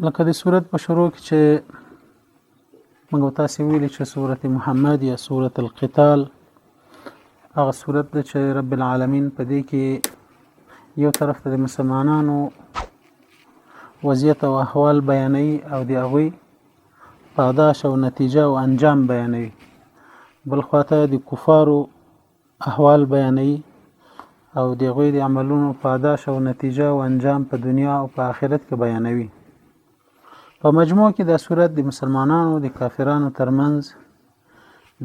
لکه د سورت په شروع کې چې موږ تاسو ویلي چې سورت محمد یا سورت القتال هغه سورت ده چې رب العالمین په دې کې یو طرف ته د مسلمانانو وضعیت او احوال بیانوي او د هغوی پاداش او نتیجه او انجام بیانوي، بل خواته د کفارو احوال بیانوي او د هغوی د عملونو پاداش او نتیجه او انجام په دنیا او په آخرت کې بیانوي. په مجموع کې دا صورت د مسلمانانو د کافرانو ترمنځ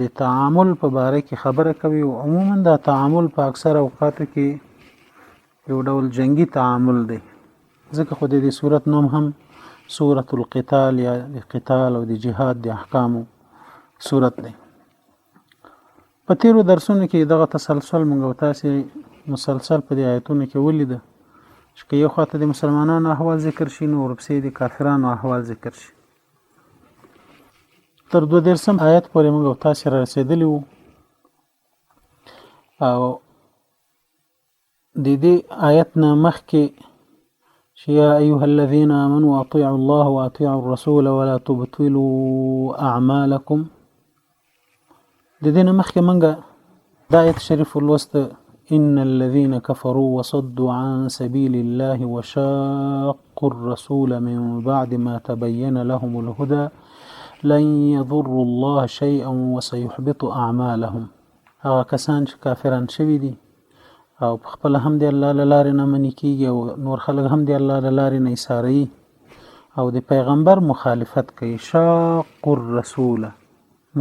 د تعامل په باره کې خبره کوي او عموما دا تعامل په اکثر اوقاتو کې یو ډول جنگي تعامل دی، ځکه خو د دې صورت نوم هم سورة القتال یا د قتال او د جهاد د احکامو صورت دی. په تیرو درسونو کې دغه تسلسل موږ تاسو مسلسل په دې آیتونو کې ولیده چې یو خواته د مسلمانانو احوال ذکر شي نو ورپسې د کافرانو احوال ذکر شي. تر 22 آیت پورې موږ تاسو را رسیدلی وو او د دې آیت نه مخکې يا أيها الذين آمنوا أطيعوا الله وأطيعوا الرسول ولا تبطلوا أعمالكم. د دې نه مخکې موږ د آیت شریف ولوست إن الذين كفروا وصدوا عن سبيل الله وشاقوا الرسول من بعد ما تبين لهم الهدى لن يضروا الله شيئا وسيحبط أعمالهم. هغه کسان چې کافران شوي دي او خپل هم دی الله لاره نه منې کیږي او نور خلک هم دی الله لاره نه ایثاروي او د پیغمبر مخالفت کوي. شاق الرسول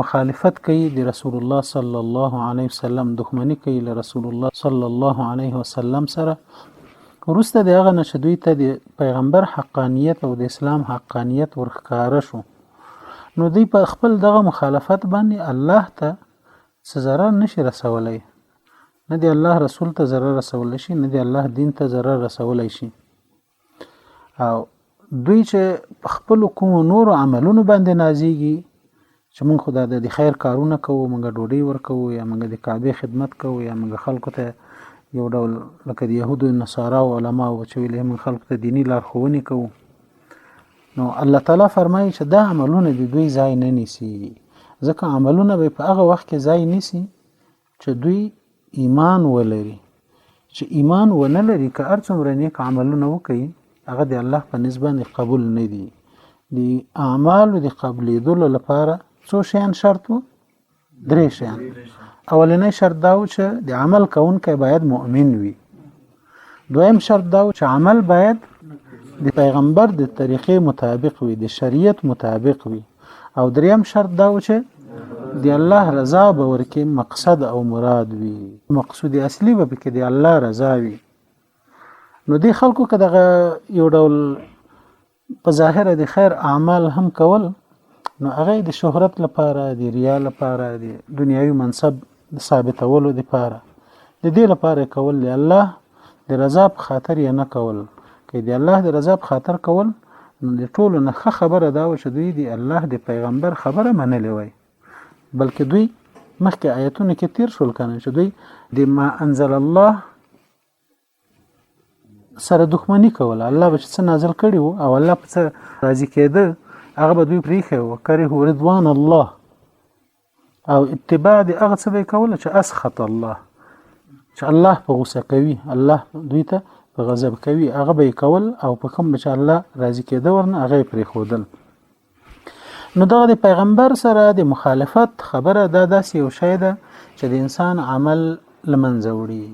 مخالفت کوي د رسول الله صلی الله علیه وسلم، دښمنی کوي له رسول الله صلی الله علیه وسلم سره. وروسته د هغه نه چې دوی ته د پیغمبر حقانیت او د اسلام حقانیت ورښکاره شو نو دوی په خپل دغه مخالفت باندې الله ته څه ضرر نشي رسولی، نه دی الله رسول ته ضرر رسولی شي، نه دی الله دین ته ضرر رسولی شي. او دوی چې خپل کوم نور عملونو باندې نازيږي چې موږ خدای د خیر کارونه کوو، موږ ډوډۍ ورکوو یا موږ د کعبه خدمت کوو یا موږ خلکو ته یو ډول لکه د يهودو او نصارا او علما او چې ویل موږ خلکو ته دینی لارښوونې کوو، نو الله تعالی فرمایي چې دا عملونه د دوی ځای نه نیسي، ځکه عملونه به په هغه وخت کې ځای نیسي چې دوی ایمان ولري. چې ایمان ونه لري که هر څومره نیک عملونه وکړي هغه د الله په نسبت قبول نه دي. د اعمالو د قبلېدلو لپاره څو شیان شرط وو؟ 3 شیان. اولنی شرط دا و چې د عمل کوونکی باید مؤمن وي. دویم شرط دا و چې عمل باید د پیغمبر د طریقې مطابق وي، د شریعت مطابق وي. او دریم شرط دا و چې د الله رضا به ورکې مقصد او مراد وي، مقصود اصلي به کې د الله رضا وي. نو د خلکو که دغه یو ډول په ظاهر د خیر اعمال هم کول نو هغه د شهرت لپاره، د ریا لپاره، د دنیوي منصب ثابتولو لپاره، د دې لپاره کول د الله د رضا په خاطر یې نه کول. که د الله د رضا په خاطر کول نو د ټولو نه ښه خبره دا و چې دوی د الله د پیغمبر خبره منلې وای، بلکې دوی مخکې آیتونه کې تیر شول کنه چې دوی د ما انزل الله سره دښمنی کوله، الله به څه نازل کړي وو او الله په څه راضي کېده هغه به دوی پریښه وکړي رضوان الله او اتباع د هغه څه به کوله چې اسخط الله، چې الله په غوسه کوي، الله دوی ته په غضب کوي، هغه به کول او په کوم چې الله راضي کېده ورنه هغه پریښودل. نو دغه د پیغمبر سره د مخالفت خبره دا داسې یو شی ده چې د انسان عمل لمنځه وړي،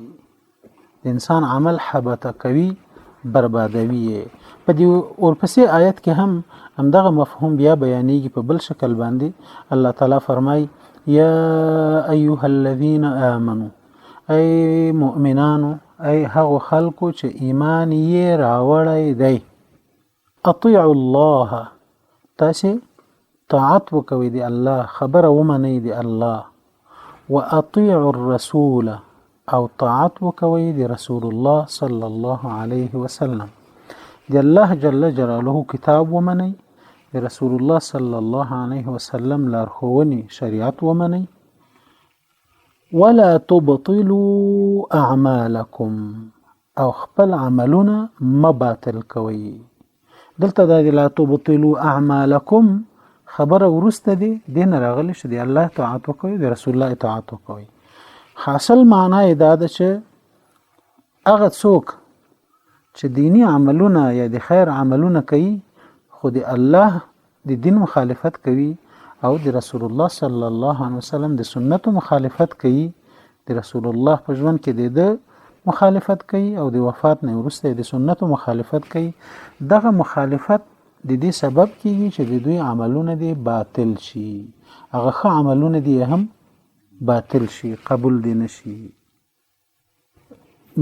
د انسان عمل حبط کوي، بربادوي. په دې ورپسې آیت کې هم همدغه مفهوم بیا بیانېږي په بل شکل باندې. الله تعالی فرمای یا ایها الذین آمنوا، ای مؤمنانو، ای هغه خلکو چې ایمان یې راوړی دی، اطیعوا الله، تاسې طاعت وکوي دی الله، خبره ومنئ دی الله، واطیعوا الرسول، او طاعت وکوي دی رسول الله صلی الله علیه وسلم. دی الله جل جلاله کتاب ومنئ، دی رسول الله صلی الله علیه وسلم لارښوونې شریعت ومنئ. ولا تبطلوا اعمالکم، او خپل عملونه مباطل کوي. دلته دا لا تبطلوا اعمالکم خبره ورسته دی دین راغلی چې دی الله اطاعت وکوي د رسول الله اطاعت وکوي. حاصل معنا یې دا ده چې هغه څوک چې دینی عملونه یا د خیر عملونه کوي خو د الله د دین مخالفت کوي او د رسول الله صلی الله علیه وسلم د سنتو مخالفت کوي، د رسول الله په ژوند کې د مخالفت کوي او د وفات نه وروسته د سنتو مخالفت کوي، دغه مخالفت د دې سبب کیږي چې د دوی عملونه دي باطل شي، هغه ښه عملونه دي هم باطل شي، قبول دي نشي.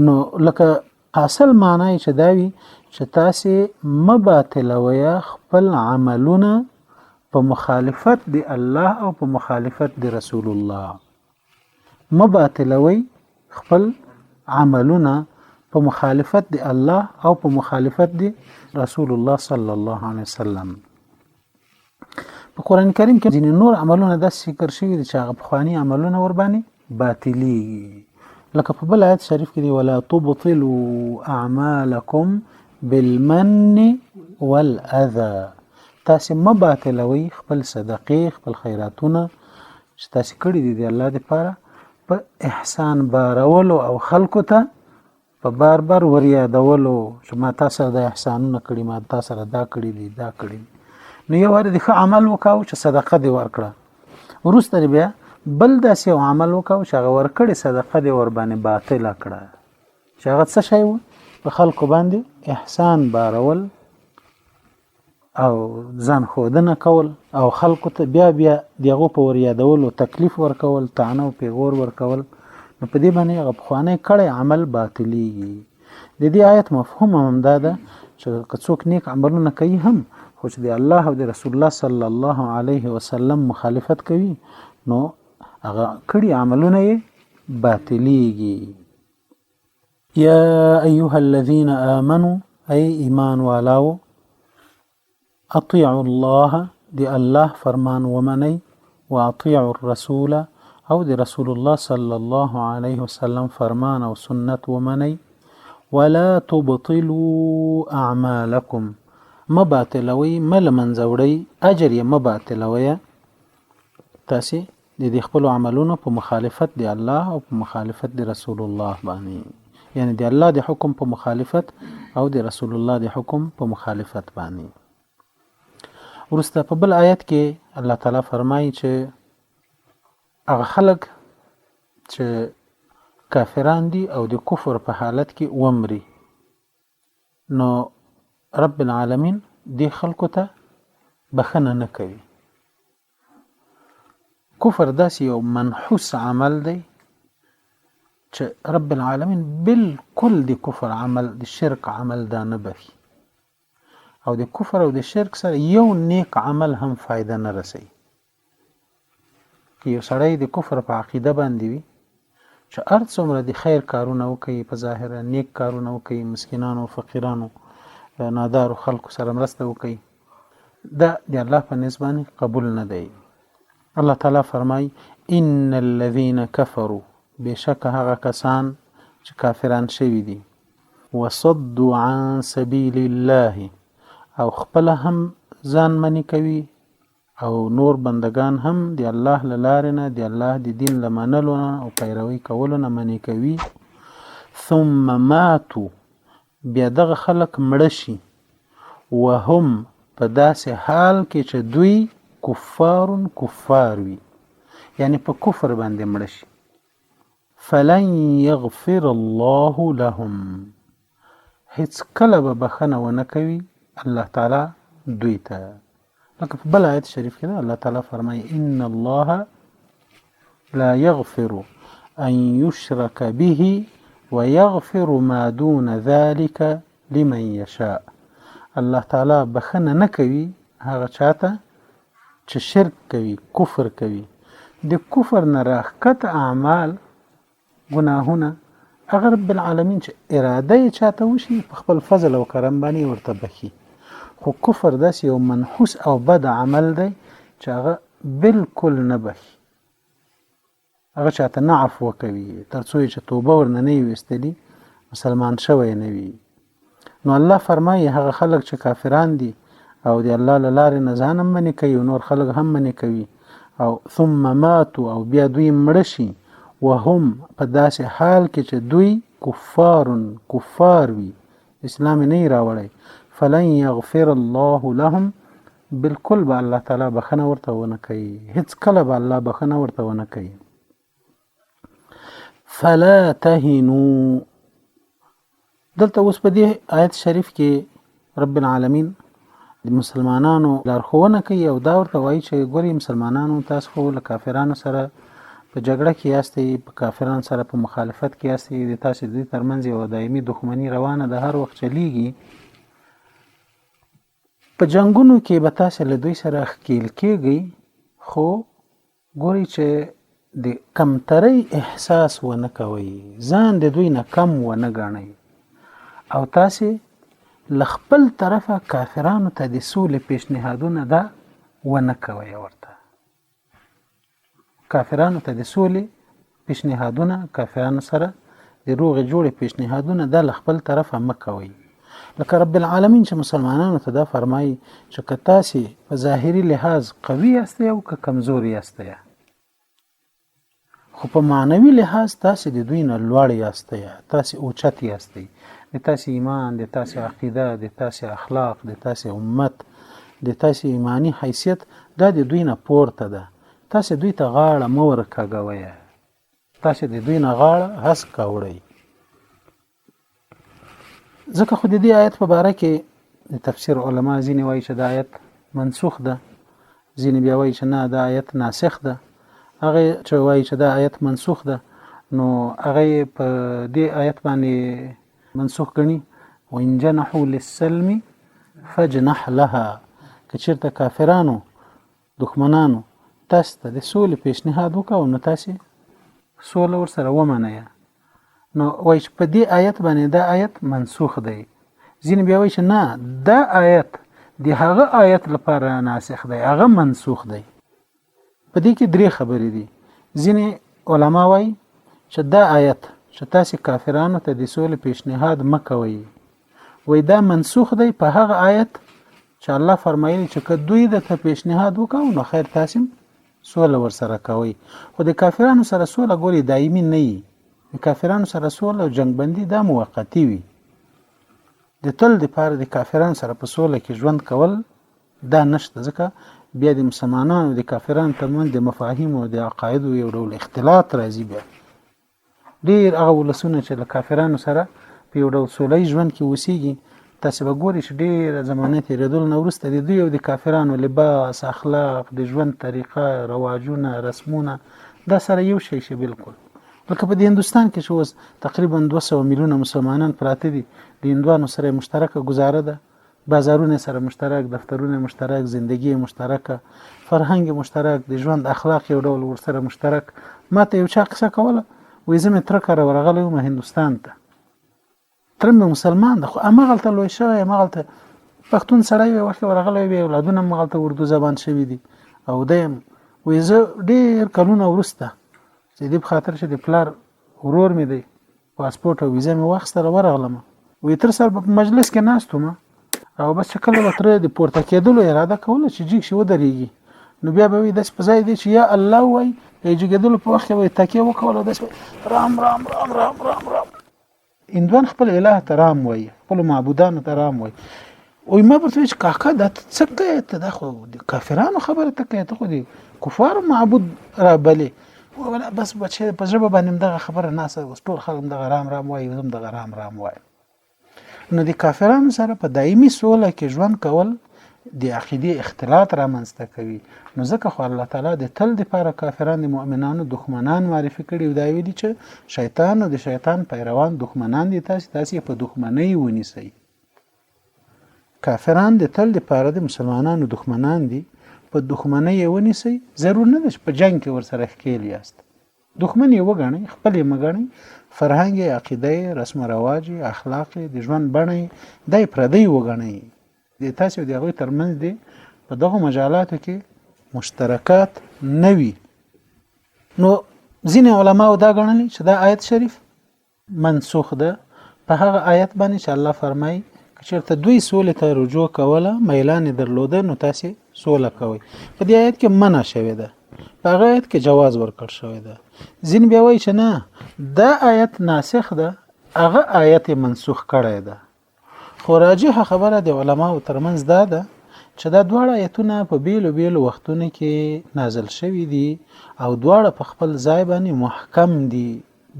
نو لکه حاصل معنی چې دا وي چې تاسې مباطلوي خپل عملونه په مخالفت د الله او په مخالفت د رسول الله، مباطلوي خپل عملونه په مخالفت د الله او په مخالفت د رسول الله صلی الله علیه وسلم. په قران کریم کې ځینې نور عملونه د ذکر شوي دي چې هغه پخواني عملونه ور باندې باطلي، لکه په بل آیت شریف کې دی ولا تبطلوا اعمالکم بالمن والاذى، تاسې مباطلوي خپل صدقې خپل خیراتونه چې تاسې کړي دي د الله لپاره په احسان بارولو او خلکو ته په بار بار وریادولو چې ما تاسو د احسانونه کړي، ما تاسو سره دا کړي دي دا کړي. نو یو ور د ښه عمل وکاو چې صدقه دی ورکړه، وروسته بیا بل داسې یو عمل وکاو چې هغه ورکړي صدقه دی ور باندې باطله کړه، چې هغه څه شی و په خلکو باندې احسان بارول او ځان خودنه کول او خلکو ته بیا دغه په وریادولو تکلیف ورکول، طعنه او پیغور ورکول، نو په دې باندې هغه پخوانی کړی عمل باطلیږي. د دې آیت مفهوم هم دا ده چې که څوک نیک عملونه کوي هم خو چې د الله او د رسول الله صلی الله علیه وسلم مخالفت کوي نو هغه کړي عملونه یې باطلیږي. یا ایها الذین آمنوا ای ایمان والاو اطیعوا الله دی الله فرمان ومنی واطیعوا الرسول او د رسول الله صلی الله علیه وسلم فرمان او سنت ومنی ولا تبطلوا اعمالکم مباطلوي مل منځوړی اجر یې مباطلوي، تاسې د خپل عملونو په مخالفت دی الله او په مخالفت دی رسول الله باندې، یعنی دی الله د حکم په مخالفت او د رسول الله د حکم په مخالفت باندې. ورسته په بل آیت کې الله تعالی فرمایي چې هغه خلک چې کافران دي او د کفر په حالت کې ومري نو رب العالمین دی خلکو ته بخنه نه کوي. کفر داسې یو منحوس عمل دی چې رب العالمین بالکل د کفر عمل د شرک عمل دا نه بخي، او د کفر او د شرک سره یو نیک عمل هم فایده نه رسي. که یو سړی د کفر په عقیده باندې وي چې هر څومره د خیر کارونه وکړي، په ظاهره نیک کارونه وکړي، مسکینانو فقیرانو نادارو خلکو سره مرسته وکړي، دا د الله په نسبت قبول نه دی. الله تعالی فرمای ان الذين كفروا بشک هغه کسان چې کافران شوي دي وصدوا عن سبيل الله او خپل هم ځان منی کوي او نور بندگان هم دی الله لاره نه دی الله دی دین لمنلو او پیروي کولو نه منی کوي، ثم ماتوا بیا دغه خلق مړه شي وهم په داسې حال کې چې دوی کفار وي، یعنی په کفر باندې مړه شي، فلن یغفر الله لهم هیڅ کله به بخنه ونه کوي الله تعالی دوی ته. لکه په بل آیت شریف کې الله تعالی فرمایي ان الله لا يغفر ان يشرك به ويغفر ما دون ذلك لمن يشاء. الله تعالی بخنه نه کوي هغه چاته چې شرک کوي، کفر کوي، د کفر نه راښکته اعمال ګناهونه هغه رب العالمین چې اراده یې چاته وشي په خپل فضل او کرم باندې ورته بخي. خو کفر داسې یو منحوس او بد عمل دی چې هغه بالکل نه بخي، هغه چاته نه عفو کوي تر څو چې توبه ورنه نه وي ویستلي مسلمان شوی نه وي. نو الله فرمایي هغه خلک چې کافران دي او د الله له لارې نه ځان هم منې کوي او نور خلک هم منې کوي او ثم ماتوا او بیا دوی مړه شي وهم په داسې حال کې چې دوی کفار وي اسلام نه راوړی فلن یغفر الله لهم بالکل به الله تعالی بخنه ورته ونه کوي هیڅ کله به الله بخنه ورته ونه کوي فلا تهنوا دلته اوس په دې آیت شریف کې رب العالمین د مسلمانانو لارښوونه کوي او دا ورته وایي چې ګوري مسلمانانو تاسو خو له کافرانو سره په جګړه کې یاستئ په کافرانو سره په مخالفت کې یاستئ د تاسو دوی ترمنځ یو دایمي دښمني روانه ده هر وخت چلیږي په جنگونو کې به تاسو له دوی سره ښکیل کېږئ خو ګوري چې د کمترۍ احساس ونه کوئ ځان د دوی نه کم ونه ګڼئ او تاسو لخپل طرفه کافرانو ته د سولې پیشنهادونه دا ونه کوي ورته کافرانو ته د سولې پیشنهادونه کافرانو سره د روغې جوړې پیشنهادونه دا لخپل طرفه مکوي لکه رب العالمین چې مسلمانانو ته دا فرمایي چې که تاسو په ظاهري لحاظ قوي یاستئ او که کمزوري یاستئ خو په معنوي لحاظ تاسو د دوی نه لوړ یاستئ تاسو اوچت یاستئ د تاسو ایمان د تاسو عقیده د تاسو اخلاق د تاسو امت د تاسو ایمانی حیثیت دا د دوی نه پورته ده تاسو دوی ته غاړه مو ورکاږئ تاسو د دوی نه غاړه هسکه وړئ ځکه خو د دې آیت په باره کې د تفسیر علما ځینې وایي چې دا آیت منسوخ ده ځینې بیا وایي چې نه دا آیت ناسخ ده هغه چې وایي چې دا آیت منسوخ ده نو هغه په دې آیت باندې منسوخ غني وان جنحوا للسلم فجنح لها کچرته کافرانو دښمنانو تاسو ته د سولې پیشنهاد وکاو نو تاسو سوله ورسره ومنئ نو وایي په دې آیت باندې دا آیت منسوخ دی ځینې بیا وایي چې نه دا آیت د هغه آیت لپاره ناسخ دی هغه منسوخ دی په دې کې درې خبرې دي ځینې علما وایي چې دا آیت چې تاسو کافرانو ته د سولې پیشنهاد مکوئ وای دا منسوخ دی په هغه آیت چې الله فرمایلی چې که دوی د ته پیشنهاد وکاو نو خیر تاسو سوله ورسره کوي خو د کافرانو سره سوله ګوري دایمي نه وي د کافرانو سره سوله او جنگ بندي دا موقتی وي د تل د پاره د کافرانو سره په سوله کې ژوند کول دا نشته ځکه بیا د مسلمانانو د کافرانو ترمنځ د مفاهیم او د عقاید یو ډول اختلاط راځي بیا ډیر هغه ولسونه چې له کافرانو سره په یو ډول سولې ژوند کې وسیږي تاسو به ګورئ چې ډیر زمانه تیریدل نو وروسته د دوی او د کافرانو لباس اخلاق د ژوند طریقه رواجونه رسمونه دا سره یو شی شي بالکل لکه په هندستان کې چې اوس تقریبا 200 میلیونه مسلمانان پراته دي د هندوانو سره مشترکه گزاره ده بازارونه سره مشترک دفترونه مشترک زندگی مشترکه فرهنګ مشترک د ژوند اخلاق یو ډول ورسره مشترک ماته یو چا قصه کوله وې زمې تر کار ورغلی وم هندستان ته ترمه مسلمان ده خو امغلته لوي شوی امغلته پښتون سړی وي وخت ورغلی وي اولادونه مغلته اردو زبان شوی دي او دیم وې زه ډیر کلونه ورسته چې دې په خاطر چې د پلار ورور مې دی پاسپورت او ویزه مې واخیستله ورغلم وې تر سره په مجلس کې ناستم او بس چې کله وتره د پورته کېدلو اراده کوله چې جګ شي ودرېږي نو بیا به وي داس په ځای دی چې یا الله وای جګېدلو په وخت کې تکیه وکوله داس رام رام رام رام رام رام اندوان خپل الہ ته رام وای خپل معبودانو ته رام وای او ما پرته چې کاکا د څه ته د خو د کافرانو خبره ته کوي ته خو د کفار معبود را بلې ولا بس بچي په ژبه باندې دغه خبره ناسه ټول خلک دغه رام رام وای زم دغه رام رام وای نو د کافرانو سره په دایمي سوله کې ژوند کول د عقیده اختلاط را منځته کوي نو ځکه خو الله تعالی د تل د لپاره کافرانو د مؤمنانو دښمنان معرفي کړي او دا ویلي چې شیطان او د شیطان پیروان دښمنان دي تاسو په دښمنۍ ونیسئ کافران د تل د لپاره د مسلمانانو دښمنان دي په دښمنۍ ونیسئ ضرور نه ده چې په جنگ کې ورسره ښکیل یاست دښمن یې وګڼئ خپل یې مګڼئ فرهنګ عقیده رسم و رواج اخلاق د ژوند بڼه دای پردی وګڼئ د تاسو د هغوی ترمنځ دي په دغه مجالاتو کې مشترکات نه وي نو ځینې علماو دا ګڼلي چې دا آیت شریف منسوخ ده په هغه آیت باندې چې الله فرمایي که چېرته دوی سولې ته رجوع کوله میلان درلوده نو تاسې سوله کوئ. په دې آیت کې منع شوې ده، په هغه آیت کې جواز ورکړل شوی ده. ځینې بیا وایي چې نه دا آیت ناسخ ده هغه آیت منسوخ کړی ده. خو راجحه خبره د علماو ترمنځ دا ده چې دا دواړه آیتونه په بیلو بیلو وختونو کې نازل شوي دي او دواړه په خپل ځای باندې محکم دي،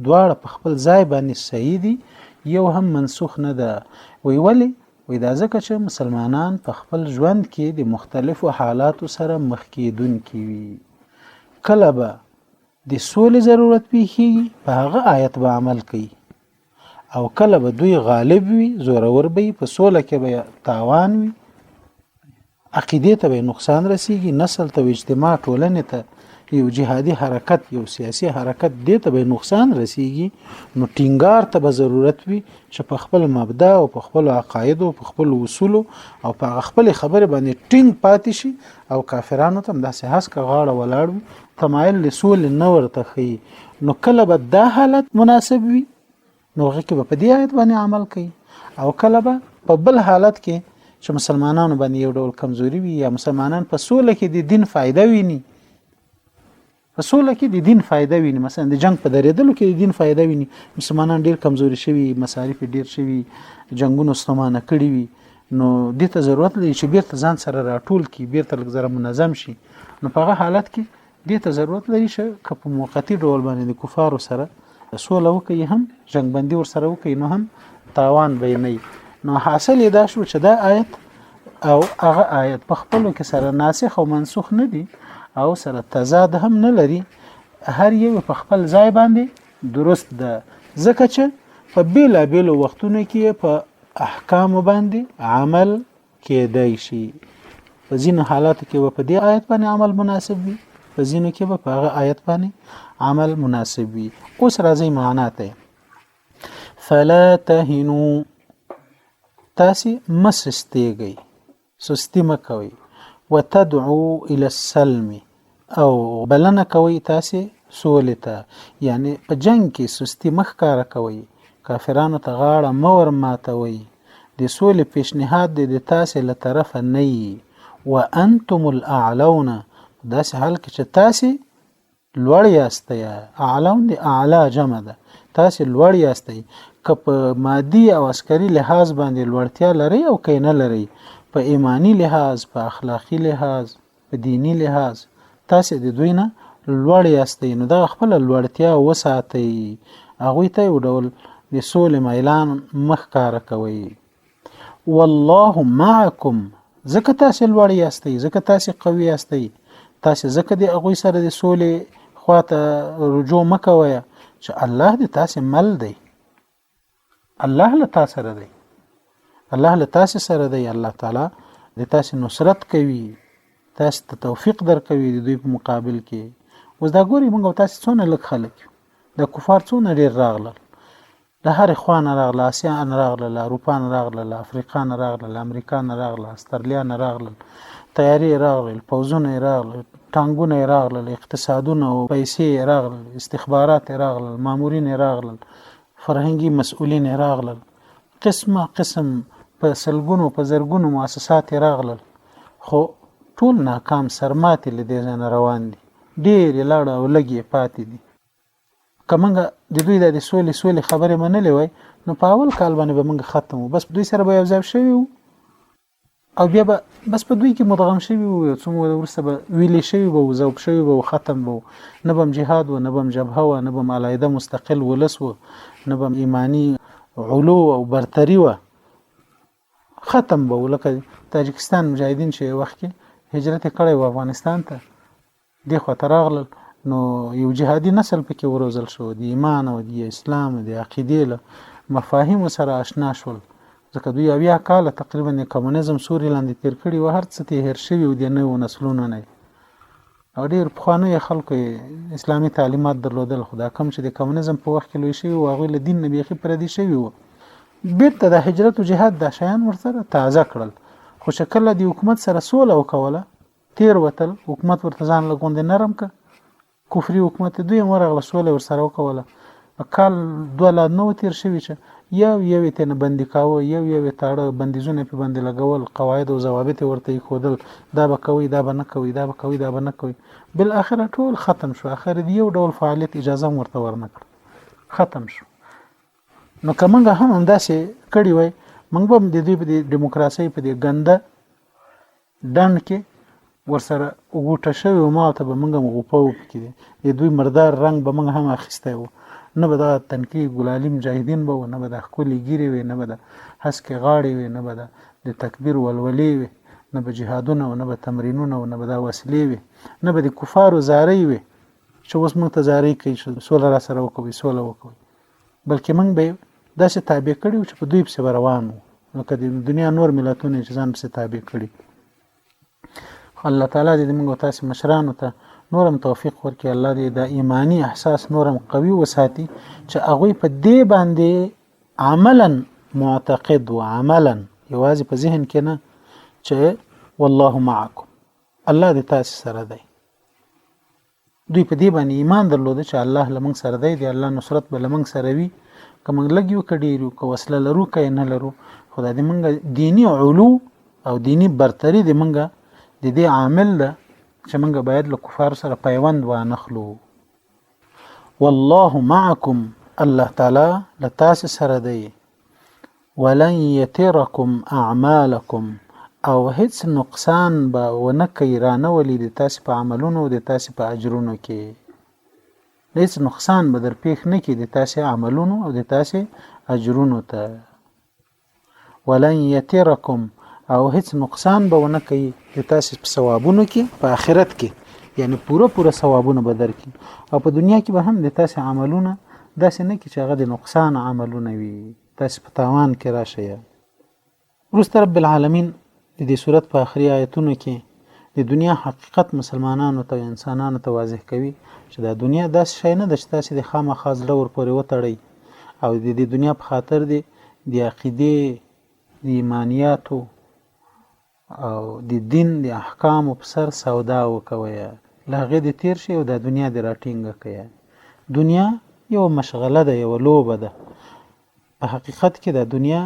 دواړه په خپل ځای باندې صحیح دي، یو هم منسوخ نه ده. ولې؟ دا ځکه چې مسلمانان په خپل ژوند کې د مختلفو حالاتو سره مخ کېدونکي وي. کله به د سولې ضرورت پیښیږي په هغه آیت به عمل کوي، او کله به دوی غالب وي زورور به په سوله کې به تاوان وي، عقیدې ته به نقصان رسیږي، نسل ته اجتماع ټولنې ته یو جهادي حرکت یو سیاسي حرکت دې ته به نقصان رسیږي. نو ټینګار ته به ضرورت وي چې په خپل مبدا او په خپل عقاید او په خپل اصول او په خپل خبره باندې ټینګ پاتې شي او کافرانو ته داسې هسکه غاړه ولاړ وي تمایل لسول نه ورته خي. نو کله به دا حالت مناسب وي نو هغه کې په دې آیت باندې عمل کوي، او کله به په بل حالت کې چې مسلمانانو باندې یو ډول کمزوري وي یا مسلمانان په سوله کې د دین فائدہ ویني، په سوله کې د دین فائدہ ویني، مثلا د جنگ په درېدلو کې د دین فائدہ ویني، مسلمانان ډیر کمزوري شوي، مصارف ډیر شوي، جنگونو ستمانه کړي وي، نو دې ته ضرورت لري چې بیرته ځان سره راټول کړي، بیرته لږ زره منظم شي. نو په هغه حالت کې دې ته ضرورت لري چې په موقتی ډول باندې د کفارو سره سوله وکړي، هم جنگ بندي ور سره وکړي، نو هم تاوان به نه. نو حاصل دا شو چې دا آیت او هغه آیت په خپلو کې سره ناسخ او منسوخ نه دي او سره تضاد هم نه لري، هر یو په خپل ځای باندې درست ده، ځکه چې په بیلا بیلو وختونو کې په احکام باندې عمل کېدای شي. په ځینو حالاتو کې په دې آیت باندې عمل مناسب وي، په ځینو کې په هغه آیت باندې عمل مناسب وي. اوس راځي معنا ته، فلا تهنوا، تاسې مسستېږئ، سستی مکوئ، وتدعو الى السلم، او بلنه کوي تاسې سولې ته، یعنی په جنگ کې سستی مخ کار کوي، کافرانو ته غاړه مور ماتوي، د سولې پیشنهاد د تاسې له طرفه نه وي. وانتم الاعلون، داسې حال کې چې تاسې لوړ یاستئ، اعلون د اعلی جمع ده، تاسې لوړ یاستئ، که په مادي او عسکري لحاظ باندې لوړتیا لري او که نه لري، په ایمانی لحاظ، په اخلاقی لحاظ، په دینی لحاظ تاسې د دوی نه لوړ یاستئ، نو دا خپل لوړتیا وساتئ، هغوی ته یو ډول د سولې میلان مخ کار کوي. والله معکم، ځکه تاسې لوړ یاستئ، ځکه تاسې قوي یاستئ، تاسې ځکه د هغوی سره د سولې خواته رجوع مه کوئ چې الله د تاسې مل دی، الله له تاسې سره دی، الله له تاسې سره دی، الله تعالی د تاسې نصرت کوي، تاسې ته توفیق درکوي د دوی په مقابل کې. اوس دا ګوري موږ تاسې څونه لږ خلک یو، د کفار څونه ډېر راغلل، د هرې خوا نه راغله، اسیا نه راغله، اروپا نه راغله، افریقا نه راغله، امریکا نه راغله، استرالیا نه راغلل، تیارې راغلل، پوځونه یې راغلل، ټانګونه یې راغلل، اقتصادونه او پیسې یې راغلل، استخبارات یې راغلل، مامورین یې راغلل، فرهنګي مسؤلین یې راغلل، قسمه قسم په سلګونو په زرګونو مؤسسات یې راغلل، خو ټول ناکام سرماتې له دې ځایه روان دي، ډېرې لاړه او لږې پاتې دي. که موږ د دوی د سولې خبرې منلې وای نو په اول کال باندې به موږ ختم وو، بس دوی سره به یو ځای شوي وو او بیا به بس په دوی کې مدغم شوي وو، څو موده وروسته به ویلې شوي به وو، ذوب شوي به وو، ختم به وو، نه به هم جهاد وو، نه به هم جبهه وه، نه به هم علیحده مستقل ولس وو، نه به هم ایماني علو او برتري وه، ختم به وو. لکه تاجکستان مجاهدین چې وخت کې هجرت کړی و افغانستان ته، دې خواته راغلل، نو یو جهادي نسل پکې وروزل شو، د ایمان او د اسلام د عقیدې له مفاهیمو سره آشنا شول، ځکه دوی 80 کاله تقریبا د کمونیزم سوري لاندې تیر کړي و، هر څه ته هېر شوي و د نویو نسلونو نه، او ډېر پخوانیو خلکو اسلامي تعلیمات درلودل، خو دا کم چې د کمونیزم په وخت کې لوی شوي و هغوی له دین نه بیخي پردي شوي و، بیرته د هجرت او جهاد دا شیان ورسره تازه کړل. خو چې کله د حکومت سره سوله وکوله، تیر وتل، حکومت ورته ځان له غوندې نرم که، کفري حکومت دوی هم ورغله سوله ورسره وکوله، کال 2009 تیر شوی چې یو یې تنه بندي کاوه یو یې تاړه بندیزونه په باندې لګول قواعد او ضوابط ورته خودل دا به کوي دا به نه کوي دا به کوي دا به نه کوي بل اخر ټول ختم شو اخر دی یو ډول فعالیت اجازه ورته ورنکړه ختم شو نو کومه هم همداسې کړی وای موږ به د دې په دیموکراسي په دې ګنده دن کې ورسره وګټه شوی او ماته به موږ غوپو کې دي دوی مردار رنگ به موږ هم اخیسته وو نه به دا تنکی ګلالي مجاهدین به نه به د خولي ګيري وي نه به د حسکه غاړي وي نه به د تکبیر ولولي وي نه به جهادونه او نه به تمرینونه او نه به د وسلې وي نه به د کفارو زاري وي چې اوس موږ ته زاري کوي سوله را سره وکوي سوله وکوي بلکې موږ به داسې تابع کړي چې په دوی په روانو نو کله د دنیا نور ملتونه چې ځان په تابع کړي الله تعالی دې موږ تاسو مشرانو ته نورم توفیق ورکړي الله دې د ایمانی احساس نورم قوي وساتي چې هغه په دې باندې عملا معتقد او عملا یوازې په ذهن کې نه چې والله معكم الله دې تاسو سره دی دوی په دې باندې ایمان درلود چې الله لمن سره دی الله نصرت به لمن سره وي کوم لګیو کډیرو کو وسله لرو کای نه لرو خدای دې موږ دینی علو او دینی برتری دې موږ د دې عامل ده چې موږ باید له کفار سره پیوند وانخلو والله معكم الله تعالی لتاس سره دی ولن يتركم اعمالكم او هیڅ نقصان به ونکي رانه ولې د تاسو په عملونو د تاسو په اجرونو کې هیڅ نقصان به در پیښ نه کی د تاسو عملونو او د تاسو اجرونو ته ولن يتركم او هیڅ نقصان به ونه کوي د تاسو په ثوابونو کې په آخرت کې یعنی پوره ثوابونه به درکې او په دنیا کې به هم د تاسو عملونه داسې نه کی چې هغه د نقصان عملونه وي تاسو په تاوان کې راشي ورسته رب العالمین د دې صورت په آخري آیتونو کې د دنیا حقیقت مسلمانانو ته انسانانو ته واضح کوي چې دا دنیا داسې شی نه ده چې تاسو د خامخا زړه ور پورې وتړئ او د دې دنیا په خاطر د عقیدې د ایمانیاتو او د دین د احکام په سر سودا وکوي لغه د تیر شي او د دنیا د راټینګ کوي دنیا یو مشغله ده یو لوبه ده په حقیقت کې د دنیا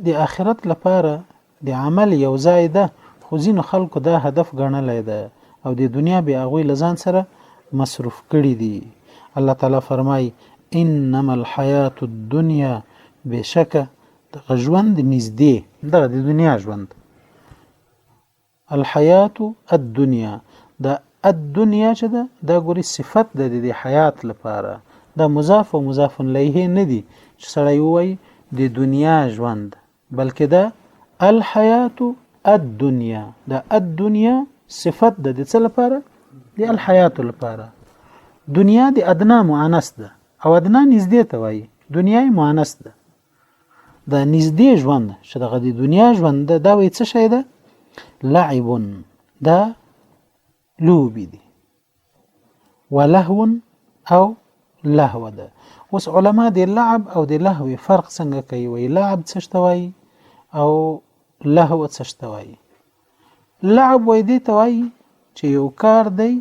د آخرت لپاره د عمل یو ځای ده خو ځینو خلکو دا هدف ګڼلی ده او د دنیا به هغوی له ځان سره مصروف کړي دي الله تعالی فرمایي انما الحیات الدنیا بشکه دغه ژوند نږدې دغه د دنیا ژوند الحیات الدنیا دا الدنیا چې ده دا ګوري صفت ده د حیات لپاره دا مضاف او مضاف الیه نه دي چې سړی وایي د دنیا ژوند بلکې دا الحیات الدنیا دا الدنیا صفت ده د څه لپاره د الحیات لپاره دنیا د ادنا مؤنث ده او ادنا نږدې ته وایي دنیا مؤنث ده دا نږدې ژوند چې دغه د دنیا ژوند ده دا وایي څه شی ده لعب دا لوبي دي ولهو او لهو ده اوس علما د لعب او د لهو فرق څنګه کوي وی لعب څه شتوي او لهو څه شتوي لعب وای دی توي چې یو کار دی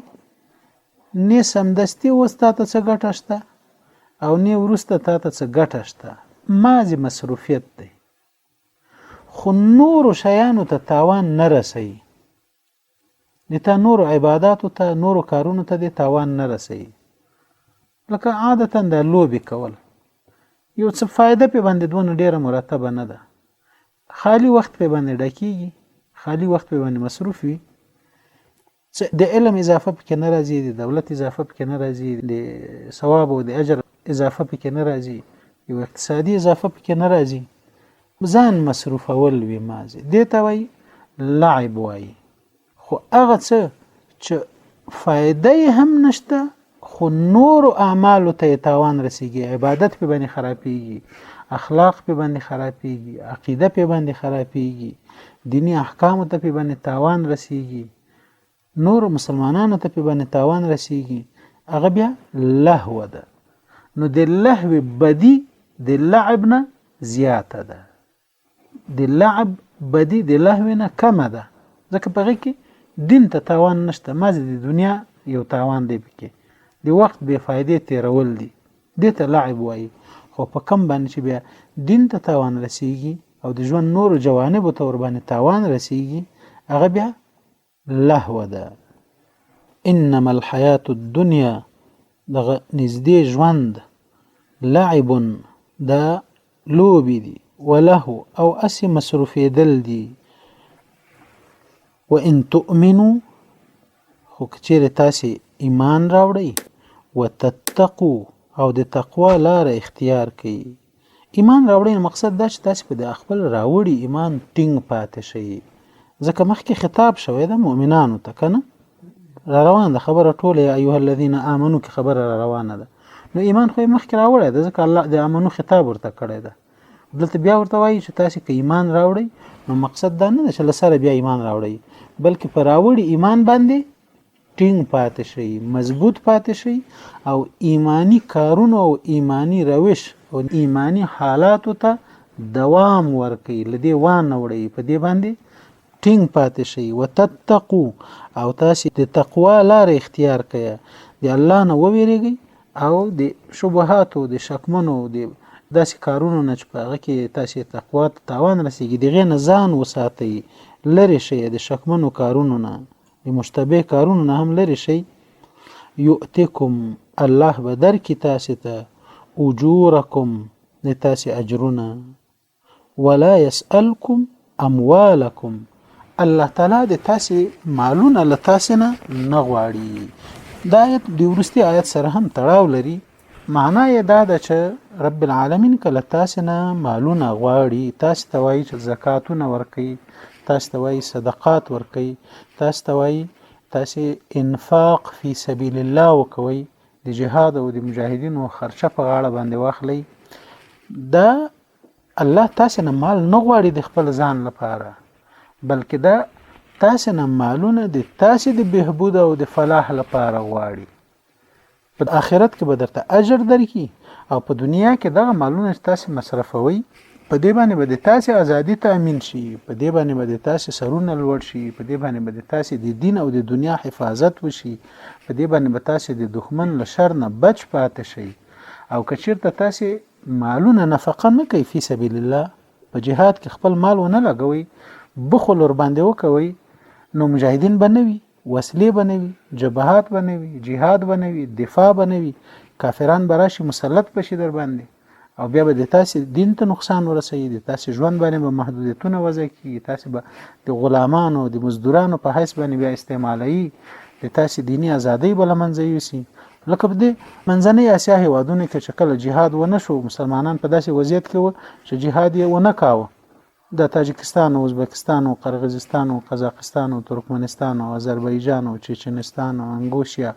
نه سمدستي وسته څه ګټه شته او نه ورسته ته څه ګټه شته مازی مصروفیت دی خو نور شیانو ته تاوان نه رسي نته نور عبادتو ته نور کارونو ته د تاوان نه رسي لکه عادتا د لوبي کول یو څه فائدہ په باندې دونه ډیره مرتبه نه ده خالی وخت په باندې ډکیږي خالی وخت په باندې مصروف وي د علم اضافه پکې نه راځي د دولت اضافه پکې نه راځي د ثواب او د اجر اضافه پکې نه راځي یو اقتصادي اضافه پکې نه راځي ځان مصروف اول وي مازه دته وای لعب وای خو هغه څه چې فائدې هم نشته خو نور اعمال ته تاوان رسیږي عبادت په باندې خرابېږي اخلاق په باندې خرابېږي عقیده په باندې خرابېږي دینی احکام ته په باندې تاوان رسیږي نور مسلمانانو ته په باندې تاوان رسیږي هغه بیا لهو ده نو د لهو بدی د لعبنا زیاته ده د لعب بدی د لهو نه کم ده ځکه په کې دین ته تاوان نشته مازه د دنیا یو تاوان دی پکې د وخت بے فائدې تیرول دي دې ته لعب وایي. خو په کم باندې چې بیا دین ته تاوان رسیږي او د ژوند نور جوانبو ته ور باندې تاوان رسیږي هغه بیا لهو ده. انما الحیات الدنیا دغه نږدې ژوند لعب دا لوبې دي ولهو او اسې مصروفېدل دي. وان تؤمنوا خو که چیرې تاسې ایمان راوړئ وتتقوا او د تقوا لاره اختیار کړئ. ایمان راوړئ مقصد دا چې تاسې په د خپل راوړي ایمان ټینګ پاتې شئ. ځکه مخکې خطاب شوی د مؤمنانو ته کنه را روان ده خبره ټوله یا ایها الذین آمنو کې خبره را روانه ده. نو ایمان خو یې مخکې راوړی ده ځکه الله د آمنو خطاب ورته کړی ده. دلته بیا ورته وایي چې تاسې که ایمان راوړئ نو مقصد دا نه ده چې له سره بیا ایمان راوړئ بلکې په راوړي ایمان باندې ټینګ پاتې شئ مضبوط پاتې شئ او ایمانی کارونه او ایمانی روش او ایمانی حالاتو ته دوام ورکړئ لدې وانه وړئ په دې باندې ټینګ پاتې شئ. وتتقوا او تاسې د تقوا لاره اختیار کړئ د الله نه وویریږئ او د شبهاتو د شکمنو د داسې کارونو نه چې په هغه کې تاسې تقوا ته تاوان رسیږي دغې نه ځان وساتئ لرې شئ د شکمنو کارونو نه د مشتبه کارونو نه هم لرې شئ. یؤتکم الله به درکړي تاسې ته اجورکم د تاسې اجرونه ولا یسألکم اموالکم الله تعالی د تاسې مالونه له تاسې نه نه غواړي. دا آیت د وروستي آیت سره هم تړاو لري. معنا یې دا ده چې رب العالمین کله تاسې نه مالونه غواړي تاسې ته وایي چې زکاتونه ورکوي تاسې ته وایي صدقات ورکوي تاسې ته وایي تاسې انفاق فی سبیل الله وکوي د جهاد او د مجاهدینو خرچه په غاړه باندې واخلئ. دا الله تاسې نه مال نه غواړي د خپل ځان لپاره بلکې دا تاسې نه مالونه د تاسې د بهبود او د فلاح لپاره غواړي. په آخرت کې به درته اجر درکړي او په دنیا کې دغه مالونه چې تاسې مصرفوي په دې باندې به د تاسې ازادي تامین شي په دې باندې به د تاسې سرونه لوړ شي په دې باندې به د تاسې د دین او د دنیا حفاظت وشي په دې باندې به تاسې د دښمن له شر نه بچ پاتې شي. او که چیرته تاسې مالونه نفقه نه کوي فی سبیل الله په جهاد کې خپل مال ونه لګوي بخل ور باندې وکوي نو مجاهدین به نه وي وسلې به نه وي جبهات به نه وي جهاد به نه وي دفاع به نه وي کافران به راشي مسلط بشي در باندې او بیا به د تاسې دین ته نقصان ورسوي د تاسې ژوند باندې به محدودیتونه وضع کړي تاسې به د غلامانو د مزدورانو په حیث باندې بیا استعمالوي د تاسې دیني ازادۍ به له منځه یوسي. لکه په دې منځنۍ اسیا هېوادونو کې چې کله جهاد ونه شو مسلمانان په داسې وضعیت کې وو چې جهاد یې ونه کاوه د تاجکستان او ازبکستان او قرغیزستان او قزاقستان او ترکمنستان او آذربایجان او چچنستان او انګوشیا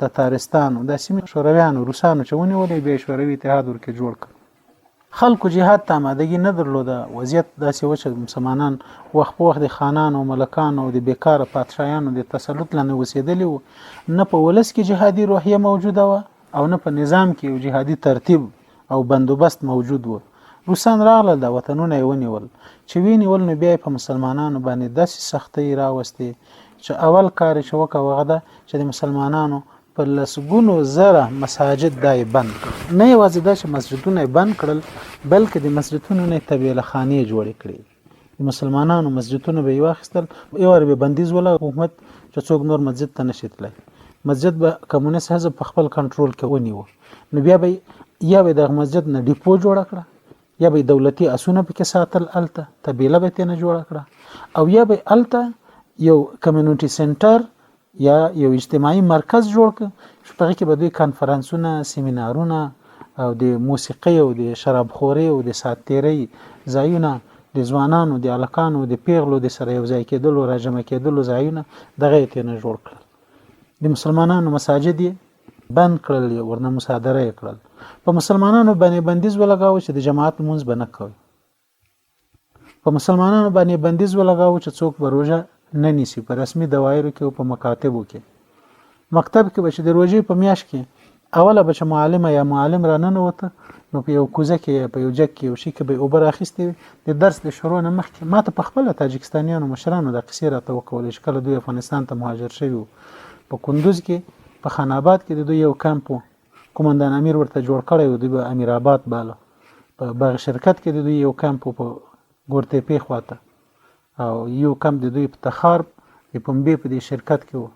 تتارستان او د سیمې شورویانو روسانو چې ونیولې به شوروي اتحاد ورکه جوړ کړ. خلکو جهاد ته آمادګي نه درلوده وضعیت داسې و چې مسلمانان وخت په وخت د خانانو او ملکانو او د بیکاره پادشاهانو د تسلط لاندې اوسېدلي وو نه په ولس کې جهادي روحیه موجوده وه او نه په نظام کې یو جهادي ترتیب او بندوبست موجود و. روسان راغلل د وطنونه یې ونیول چې ونیول نو بیا په مسلمانانو باندې داسې سختۍ راوستې چې اول کار چې وکړه هغه ده چې د مسلمانانو په لسګونو زره مساجد دای بند نه یوازې دا چې مسجدونه بند کړل بلکې د مسجدونو نه طبيله خانې جوړې کړې. د مسلمانانو مسجدونه به واخیستل یو ور به بندیز ولا حکومت چې څوک نور مسجد ته نشي تللی مسجد به کمونیست حزب په خپل کنټرول کې ونیو نو بیا به یا به د مسجد نه ډیپو جوړ کړه یا به دولتي اسونه پکې ساتل الته طبيله به تنه جوړ کړه او یا به الته یو کمیونټي سنټر یا یو اجتماعي مرکز جوړ کړ چې په کې به دوی کانفرنسونه سیمینارونه او د موسیقي او د شرابخوري او د ساتيري ځایونه د ځوانانو د الکانو د پیغلو د سره یو ځای کېدلو راجمع کېدلو ځایونه دغه ته نه جوړ کړل. د مسلمانانو مساجد بند کړل ورنه مصادره کړل په مسلمانانو باندې بندیز ولګاو چې د جماعت مونږ بنه کوي په مسلمانانو باندې بندیز ولګاو چې څوک به روزه نه نیسی په رسمي دوایرو کې او په مکاتبو کې مکتب کې به چې د روزي په میاش کې اوله به چې معلم یا معلم را نه وته نو په یو کوزه کې په یو جک کې یو شي کې به اوبر اخیستي د درس د شروع نه مخکې ماته په خپل تاجکستانیانو مشرانو د قصې را توکول چې کله دوی افغانستان ته مهاجر شوي په کندوز کې په خان آباد کې د دوی یو کمپ قومندان امیر ورته جوړ کړی و، دوی به امیر آباد باله. په باغ شرکت کې د دوی یو کمپ په ګورتېپې خواته، او یو کمپ د دوی په تخار د پنبې په دې شرکت کې و،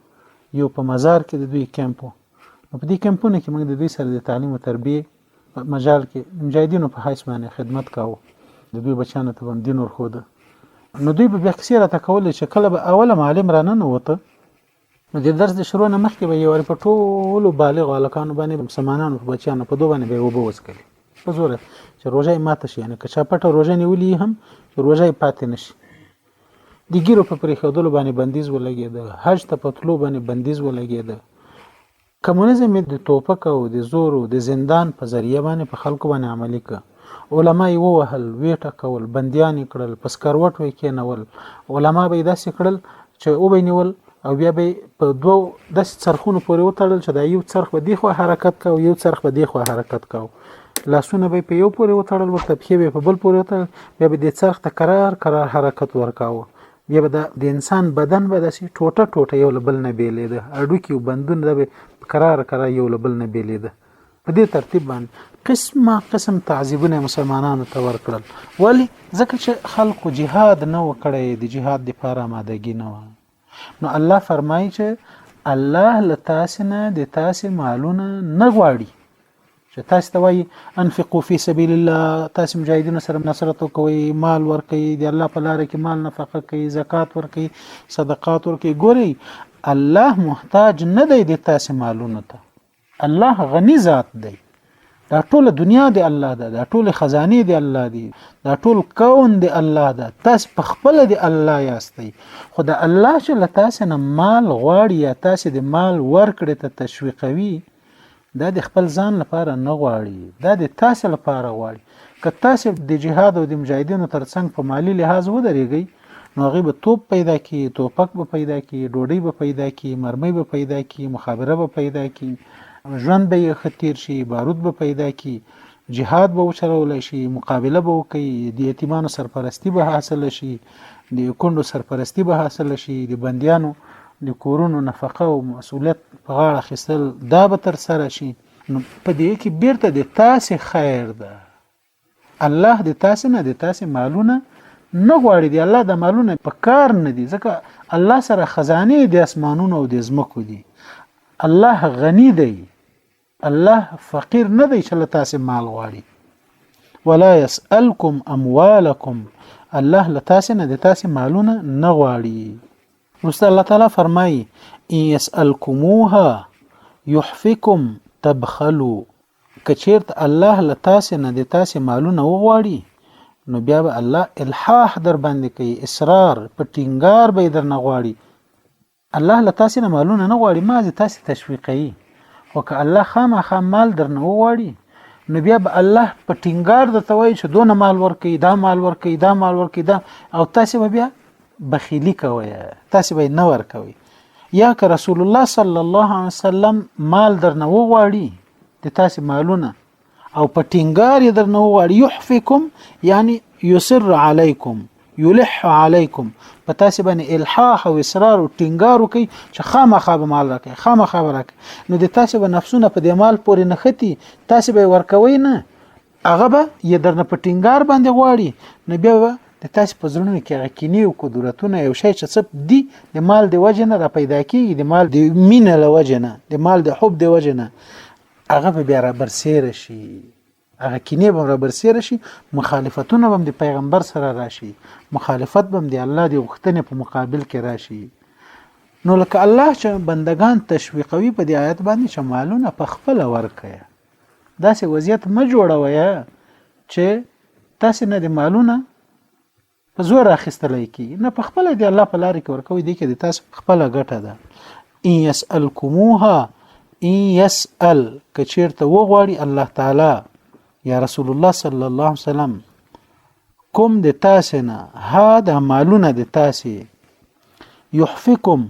یو په مزار کې د دوی کمپ و. نو په دې کمپونو کې موږ د دوی سره د تعلیم او تربیې په مجال کې مجاهدینو په حیث باندې خدمت کاوه، د دوی بچیانو ته به هم دین ورښوده. نو دوی به بیا کیسې راته کولې چې کله به اوله معلم راننوته، نو د درس د شروع نه مخکې به یو په ټولو بالغو هلکانو باندې مسلمانانو په بچیانو په دوه باندې به یې اوبه وڅکلې په زوره چې روژه یې ماته شي، یعنې که چا پټه روژه نیولې هم چې روژه یې پاتې نه شي. د ګیرو په پرېښودلو باندې بندیز ولګېده، حج ته په تلو باندې بندیز ولګېده. کمونیزم د توپک او د زور او د زندان په ذریعه باندې په خلکو باندې عملي کړ. علما یې ووهل، ویې ټکول، بندیان یې کړل، په سکروټو یې کېنول. علما به یې داسې کړل چې وبینول او بیا به په دوه داسې څرخونو پورې وتړل چې دا یو څرخ به دې خوا حرکت کوو، یو څرخ به دې خوا حرکت کوو. لاسونه به په یو پورې وتړل، ورته پښې به په بل پورې وتړل، بیا به دې څرخ ته کرار حرکت ورکاوه. بیا به د انسان بدن به داسې ټوټه ټوټه یو له بل نه بیلېده، هډوکي او بندونه به کرار یو له بل نه بیلېده. په دې ترتیب باندې قسم تعذیبونه مسلمانانو ته ورکړل. ولې؟ ځکه چې خلکو جهاد نه و کړی، د جهاد دپاره آمادګي نه وه. نو الله فرمایي چې الله له تاسې نه د تاسې مالونه نه غواړي، چې تاسو ته وایي انفقوا فی سبیل الله، تاسو مجاهدینو سره نصرت وکوئ، مال ورکوئ، د الله په لاره کې مال نفقه کوي، زکات ورکوئ، صدقات ورکوئ. ګورئ الله محتاج نه دی د تاسو مالونو ته، الله غنی ذات دی. دا ټول دنیا دی الله ده، دا ټول خزانه دی الله دی، دا ټول کون دی الله ده. تاسو په خپل دی الله یاستئ. خو د الله چې له تاسو نه مال غواړي یا تاسو د مال ورکړې ته تشویقوي، دا د خپل ځان لپاره نه غواړي، دا د تاسو لپاره غواړي. که تاسو د جهاد او د مجاهدینو ترڅنګ په مالی لحاظ ودرېږئ، نو هغې به توپ پیدا کړي، توپک به پیدا کړي، ډوډۍ به پیدا کړي، مرمۍ به پیدا کړي، مخابره به پیدا کړي، ژوند به یې ښه تیر شي، بارود به پیدا کړي، جهاد به وچلولی شي، مقابله به وکړي، د یتیمانو سرپرستی به حاصله شي، د کونډو سرپرستی به حاصله شي، د بندیانو د کورونو نفقه او مسؤلیت په غاړه اخیستل دا به ترسره شي. نو په دې کې بیرته د تاسې خیر ده. الله د تاسې نه د تاسې مالونه نه غواړي، دی الله د مالونه په کار نه دي، ځکه الله سره خزانه د اسمانونو او د ځمکو دي. الله غنی دی، الله فقیر نه دی چې له تاسې مال غواړي. ولا يسألكم اموالكم، الله له تاسې نه د تاسې مالونه نه غواړي. وروسته الله تعالی فرمایي ان يسألكموها يحفكم تبخلوا، که چیرته الله له تاسې نه د تاسې مالونه وغواړي، نو بیا به الله الحاح در باندې کوي، اصرار په ټینګار به در نه غواړي. الله له تاسې نه مالونه نه غواړي، مازې تاسې تشویقوي. خو که الله خامخا مال در نه وغواړي، نو بیا به الله په ټینګار درته وایي چې دونه مال ورکوي، دا مال ورکوي، دا مال ورکوي، دا، او تاسې به بیا بخیلی کوئ، تاسې به نه ورکوئ. یا که رسول الله صلی الله علیه وسلم مال در نه وغواړي، د تاسې مالونه، او په ټینګار یې در نه وغواړي، یحفکم یعنی یصر علیکم، یلح علیکم، په تاسې باندې الحاح او اصرار او ټینګار وکړي چې خامخا به مال راکړي، خامخا به راکړي، نو د تاسې به نفسونه په دې مال پورې نښتي، تاسې به یې ورکوئ نه، هغه به یې در نه په ټینګار باندې غواړي. نو بیا به د تاسې په زړونو کې هغه کینې او قدرتونه یو شی چې څه دي د مال د وجې نه را پیدا کېږي، د مال د مینې له وجې نه، د مال د حب د وجې نه، هغه به بیا را برسېره شي، هغه کینې به را برسېره شي، مخالفتونه به هم د پیغمبر سره راشي، مخالفت به هم د الله د غوښتنې په مقابل کې راشي. نو لکه الله چې بندگان تشویقوي په دې آیت باندې چې مالونه په خپله ورکړه، داسې وضعیت مه جوړوئ چې تاسې نه د مالونه په زور اخیستلی کېږي، نه په خپله د الله په لارې کې ورکوئ، دې کې د تاسو خپله ګټه ده. ان یسألکموها، ان یسأل، که چیرته وغواړي الله تعالی یا رسول الله صلی الله علیه وسلم کوم د تاسې نه، ها د مالونه د تاسې، یحفکم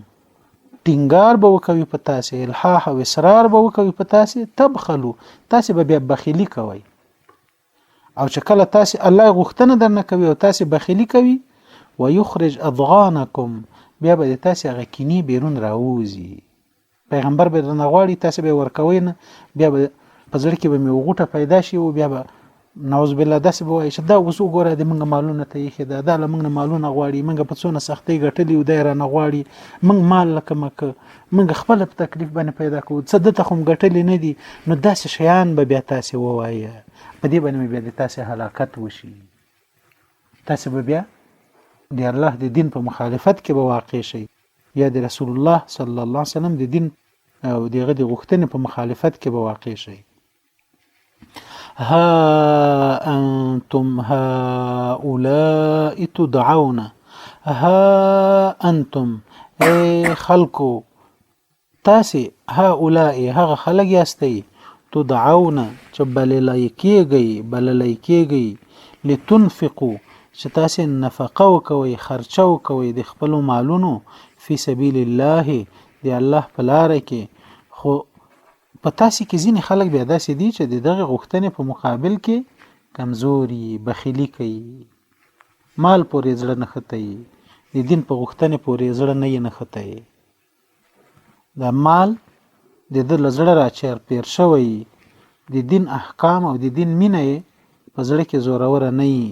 ټینګار به وکوي په تاسې، الحاح او اصرار به وکوي په تاسې، تبخلو تاسې به بیا بخیلی کوئ. او چې کله تاسې الله غوښتنه در نه کوي او تاسې بخیلی کوي، ویخرج اضغانکم، بیا به د تاسې هغه کینې بیرون راوځي. پیغمبر به درنه غواړي، تاسې به ورکوئ نه، بیا به په زړه کې به مې وغوټه پیدا شي او بیا به نعوذ بالله داسې به وایي چې دا اوس وګوره د موږ مالونه ته یې دا د موږ مالونه غواړي موږ په څونه سختۍ ګټلې او دای رانه غواړي موږ مال لکه موږ خپل په تکلیف باندې پیدا کوو څه دته خو ګټلې نه دي نو داسې شیان به بیا تاسو ووایي په دې باندې بیا د تاسو هلاکت وشي تاسو به بیا د الله د دین په مخالفت کې به واقع شي یا د رسول الله صلی الله علیه وسلم د دین او دغه د غوښتنې په مخالفت کې به واقع شي ها انتم هؤلاء تدعون ها انتم اي خلقو تاسي هؤلاء هغه خلق یاستئ تدعون چې بللای کېږي لتنفقوا چې تاسو نفقه وکوي خرچه وکوي د خپل مالونو فی سبیل الله دی الله په لار کې خو په تاسو کې ځینې خلک بیا داسې دي چې دغه غوښتنې په مقابل کې کمزوري بخیلی کوي مال پورې زړه نه خطي د دین په غوښتنې پورې زړه نه خطي دا مال د لزړه را چیر پیر شوی د دین احکام او د دین مینه په زړه کې زورور نه وي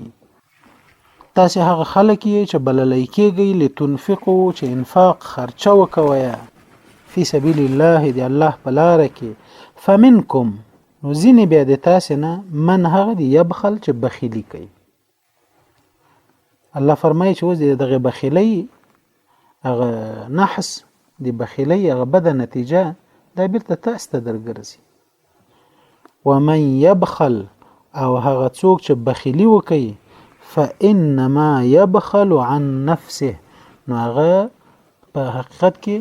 تاسو هغه خلک چې بللای کېږي لتنفقوا چې انفاق خرچه وکوي فی سبیل الله دی الله په لار کې فمنکم نو ځینې بیا د تاسو نه من هغه دی یبخل چې بخیلی کوي الله فرمایي چې وځي دغه بخیلی هغه نحس دی بخیلی هغه بد نتیجه دا بیرته تاسو ته درګرځي ومن يبخل او هغه څوک چې بخیلی وکي فانما يبخل عن نفسه نو هغه په حقیقت کې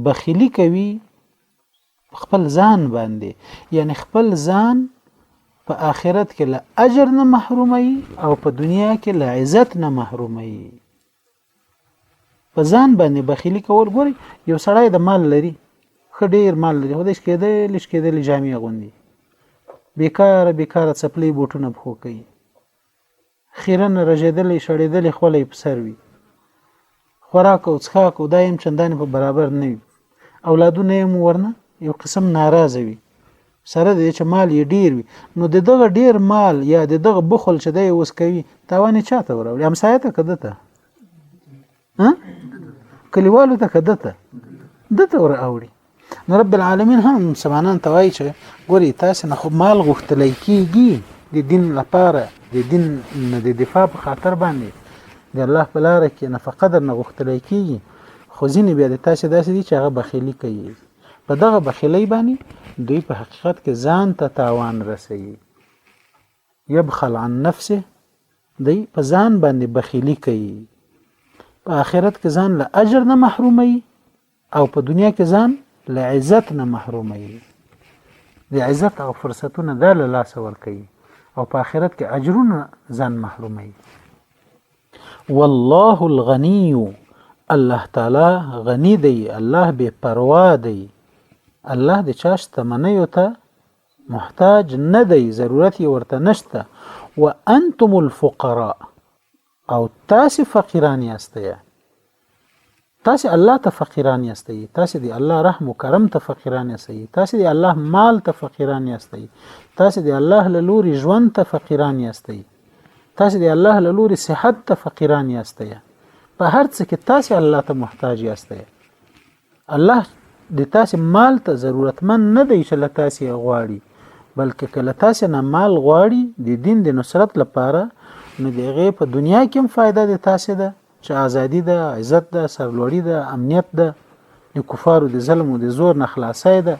بخیلی کوي خپل ځان باندې یعنی خپل ځان په آخرت کې له اجر نه محرومي او په دنیا کې له عزت نه محرومي په ځان باندې بخیلی کول ګوري یو سړی د مال لري خډیر مال لري هدا کېدل جامې غوندي بیکار چپلی بوټونه بخو کوي خیرن رژیدلې شړېدلې خولې په سر وي خوراک او څښاک او دایم چندانې په برابر نه وي اولادونه یې ورنه یو قسم ناراضه وي سره د چې مال یې ډیر وي نو دغه ډیر مال یا دغه بخل چې دی اوس کوي تاوان چاته وروړي همسایه ته کدته کلیوالو ته کدته دته ور اوړي نو رب العالمین هم سمانان توای چې ګوري تاسو نه خو مال غوښتلای کیږي د دین لپاره د دین د دفاع په خاطر باندې د الله په لار کې نفقه در نه غوښتلای کیږي خو ځینې بیا د تاسو داسې دي چې هغه بخیلی کوي په دغه بخیلی باندې دوی په حقیقت کې ځان ته تاوان رسوي یبخل عن نفسه دوی په ځان باندې بخیلی کوي په آخرت کې ځان له اجر نه محرومي او په دنیا کې ځان له عزت نه محرومي د عزت او فرصتونه د لاس ورکوي او په آخرت کې اجرونه ځان محرومي والله الغني الله تعالی غنی دی الله بے پروا دی الله د چاش تمنیو ته محتاج نه دی ضرورت ورته نشته وانتم الفقراء او تاسو فقیران یاستئ تاسو الله ته فقیران یاستئ تاسو دی الله رحم و کرم ته فقیران یاستئ تاسو دی الله مال ته فقیران یاستئ تاسو دی الله له لوري ژوند ته فقیران یاستئ تاسو دی الله له لوري صحت ته فقیران یاستئ په هر څه کې تاسو الله ته محتاج یاستئ الله د تاسو مال ته ضرورتمن نه دی چې له تاسو غواړي بلکې کله تاسو نه مال غواړي د دین د نصرت لپاره نو دغه په دنیا کې هم فائدہ د تاسو ده چې ازادي ده عزت ده سرلوړي ده امنیت ده د کفارو د ظلم او د زور نه خلاصي ده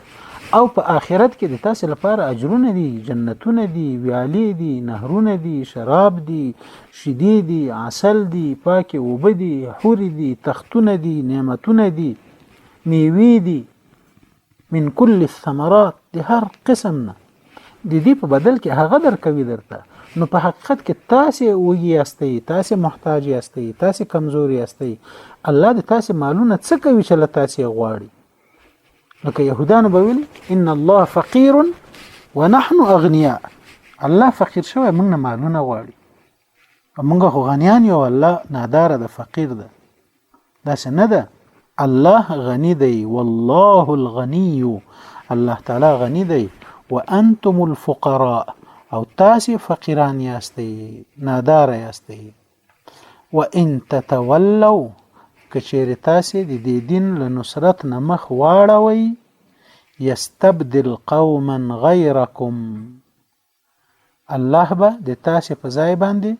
او په آخرت کې د تاسو لپاره اجرونه دي جنتونه دي ویالې دي نهرونه دي شراب دي شیدې دي عسل دي پاکي اوبه دي حور دي تختونه دي نعمتونه دي میوې دي من کل الثمرات د هر قسمنا د دې په بدل کې هغه درکوي درته نو په حقیقت کې تاسو وږي یاستئ تاسو محتاج یاستئ تاسو کمزوري یاستئ الله د تاسو مالونه څه کوي چې له تاسو غواړي لکه يهودانو به ویل ان الله فقير ونحن اغنياء الله فقیر شوی موږ نه مالونه غواړي موږ خو غنیان یو الله نادار ده فقیر ده دا څنګه ده الله غنی دی والله الغنی الله تعالی غنی دی وانتم الفقراء او تاسې فقیران یاستئ نادار یاستئ وان تتولوا کچېرې تاسې د دې دین له نصرت نه مخ واړوئ یستبدل قوما غیرکم الله به د تاسې په ځای باندې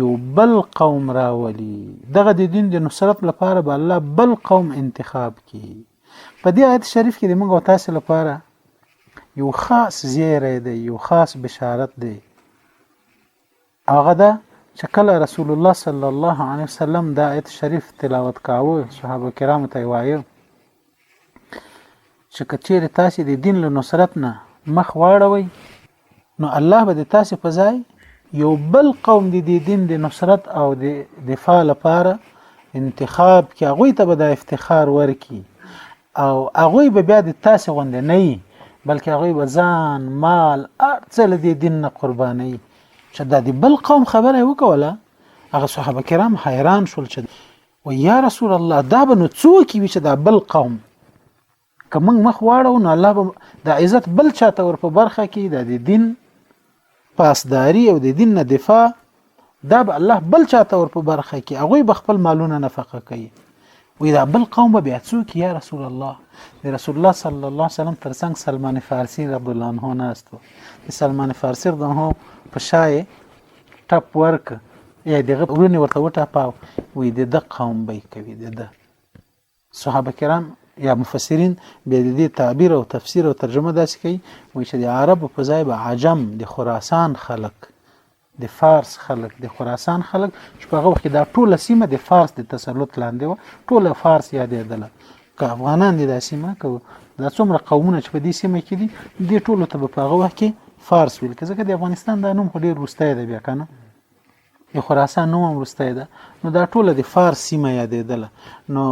یو بل قوم راولي دغه د دین د نصرت لپاره به الله بل قوم انتخاب کی په دې آیت شریف کې د موږ او تاسې لپاره یو خاص زیری دی یو خاص بشارت دی هغه ده چې کله رسول الله صلی الله علیه وسلم دا آیت شریف تلاوت کاوه صحابه کرامو ته وایي چې کچېرې تاسې د دین له نصرت نه مخ واړوئ نو الله به د تاسې په ځای یو بل قوم د دې دین د نصرت او د دفاع لپاره انتخاب کې هغوی ته به د افتخار ورکي او هغوی به بیا د تاسې غوندې نه وي بلکې هغوی به ځان مال هر څه له دې دین نه قربانوي چې دا د بل قوم خبره یې وکوله هغه صحابه کرام حیران شول چې و یا رسول الله دا به نو څوک وي چې دا بل قوم که موږ مخ واړو نو الله به د عزت بل چاته ور په برخه کې د دین پاسداري او د دین نه دفاع دا به الله بل چاته ور په برخه کې هغوی به خپل مالونه نفقه کوي وی دا بل قوم به بیا څوک یا رسول الله د رسول الله صلی الله علیه وسلم ترڅنګ سلمان فارسی رضی الله عنه ناست د سلمان فارسی رضی الله عنه په شای ټپ ورک یا دغه ورنی ورته وټاپاو وی د قوم به کوي د صحابه کرام یا مفسرین به د دې تعبیر او تفسیر او ترجمه داسې کوي وی چې د عرب په ځای به عجم د خراسان خلق د فارس خلق د خراسان خلق چې په هغه وخت دا ټوله سیمه د فارس د تسلط لاندې و ټوله فارس یادېدله که افغانان دي دا سیمه که دا څومره قومونه چې په دې سیمه کې دي دې ټولو ته به په هغه وخت کې فارس ویل ځکه د افغانستان دا نوم خو ډېر وروستی دی بیا که نه د خراسان نوم هم وروستی ده نو دا ټوله د فارس سیمه یادېدله نو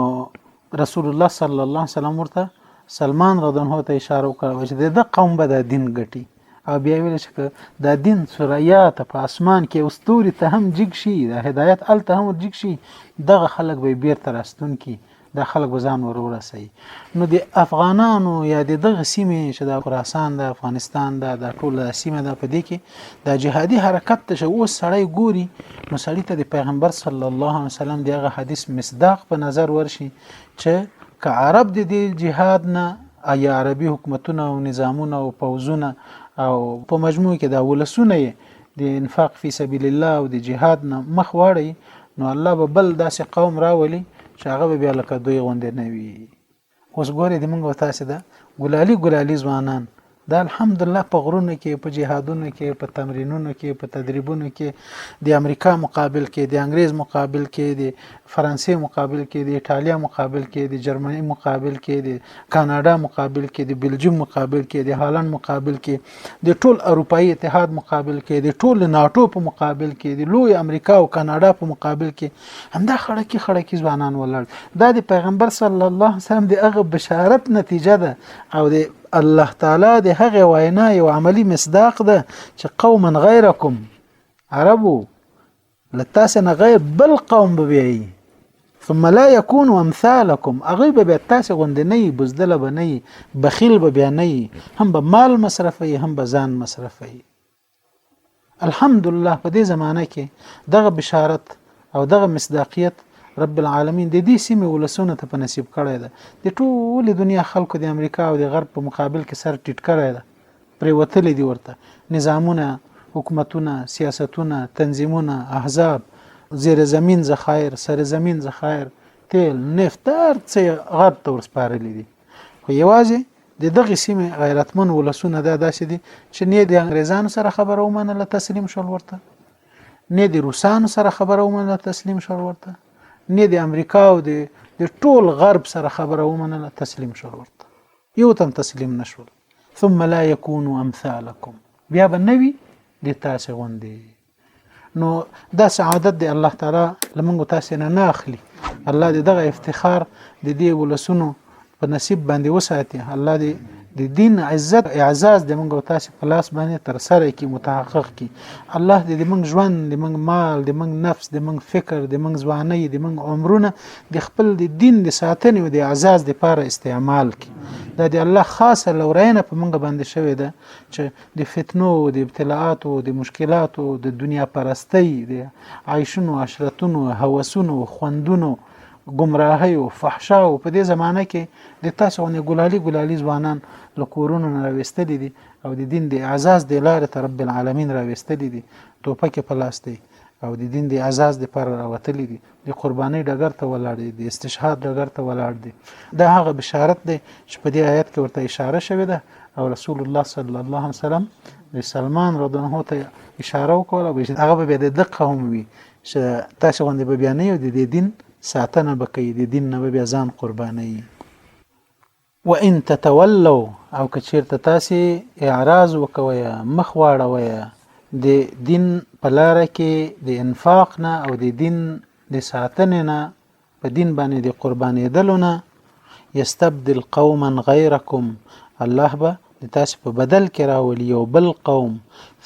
رسول الله صلی الله علیه وسلم ورته سلمان رضی الله عنه ته اشاره وکړه چې د قوم به د دین ګټي او بیا ویل چې دا دین سوریات په اسمان کې استوري ته هم جګ شي د هدایت ال ته هم جګ شي دغه خلک به بیرته راستون کی دا خلک وزن ورورسي نو د افغانانو یا دغه سیمه چې د خراسان د افغانستان د ټوله سیمه د پدې کې د جهادي حرکت ته اوس سړی ګوري نو سړی ته د پیغمبر صلی الله علیه وسلم دغه حدیث مصداق په نظر ورشي چې که عرب د جهاد نه یا عربي حکومتونه او نظامونه او پوزونه او په مجموع کې دا ولسونه د انفاق فی سبیل الله او د جهاد نه مخ واړي نو الله به بل داسې قوم راولي چې هغه بیا لکه دوی غوندې نه وي اوس ګورې د موږ تاسې ده ګلالي ځوانان دا الحمدلله په غرونو کې په جهادونو کې په تمرینونو کې په تدریبونو کې د امریکا مقابل کې د انګریز مقابل کې د فرانسې مقابل کې د ایټالیا مقابل کې د جرمني مقابل کې د کاناډا مقابل کې د بلجیم مقابل کې د هالند مقابل کې د ټول اروپאי اتحاد مقابل کې د ټول ناتو په مقابل کې د لوی امریکا او کاناډا په مقابل کې همدا خړکی ځوانان ولر دا د پیغمبر صلی الله علیه وسلم د هغه بشارت نتیجه ده او د الله تعالی د هغه وینا یو عملی مصداق ده چې قوما غیرکم عربو لتاسنا غیر بل قوم ببیعی ثم لا يكون امثالكم اغيب بتاس غندنی بزدل بنی بخیل ببیانی هم به مال مصرفي هم به ځان مصرفي الحمدلله په دې زمانه کې دغه بشارت او دغه مصداقیت رب العالمین د دې سیمې ولسونه ته په نصیب کړی ده د ټول دنیا خلکو د امریکا او د غرب په مقابل کې سر ټیټ کړی ده پرې وتلې دي ورته نظامونه حکومتونه سیاستونه تنظیمونه احزاب زیر زمین ذخایر سر زمین ذخایر تیل نفت هر څه غرب ته ورسپارلي دي خو یوازې د دغه سیمې غیرتمن ولسونه داسې دي چې نه د انګریزانو سره خبره ومنله تسلیم شول ورته نه د روسانو سره خبره ومنله تسلیم شول ورته نه د امریکا او د ټول غرب سره خبره ومنله تسلیم شول ورته یو تم تسلیم نشول ثم لا يكونوا امثالكم بیا به نوی د تاسو غوندي نو دا سعادت دی الله تعالی لمنګو تاسو نه اخلي الله دې دغه افتخار د دې ولسونو په نصیب باندې وساتي الله دې د دین عزت اعزاز د موږ او تاسو په لاس باندې تر سره کی متحقق کی. الله دې موږ ژوند، د موږ مال، د موږ نفس، د موږ فکر، د موږ ځواني، د موږ عمرونه د خپل د دین د ساتنې او د اعزاز لپاره استعمال کی. دا د الله خاصه لورینه په موږ باندې شوې ده چې د فتنو، د ابتلاءاتو، د مشکلاتو، د دنیا پرستی، د عیشونو، عشرتونو، هوسونو، خوندونو، گمراهی او فحشا او په دې زمانه کې د تاسو نه ګلالي ځوانان له کورونو راوستل دي او د دین د اعزاز د لارې ته رب العالمین راوستل دي، ټوپک په لاس دی او د دین د اعزاز لپاره راوتل دي، د قرباني ډګر ته ولاړ دي، د استشهاد ډګر ته ولاړ دي. دا هغه بشارت دی چې په دې آیت کې ورته اشاره شوې ده او رسول الله صلی الله علیه وسلم د سلمان رضی الله عنه ته اشاره وکړه او هغه به د دقه هم وي چې تاسو باندې به بیانې او د دین ساتنه بکې، د دین نه بیا ځان قرباني. وان تتولوا او کچیرته تاسو اعراض وکوي، مخ واړوي د دین په لار کې د انفاق نه او د دین د ساتنې نه، په دین باندې د قرباني دلونه، یستبدل قوما غیرکم، الله به د تاسو په بدل کې راولي یو بل قوم،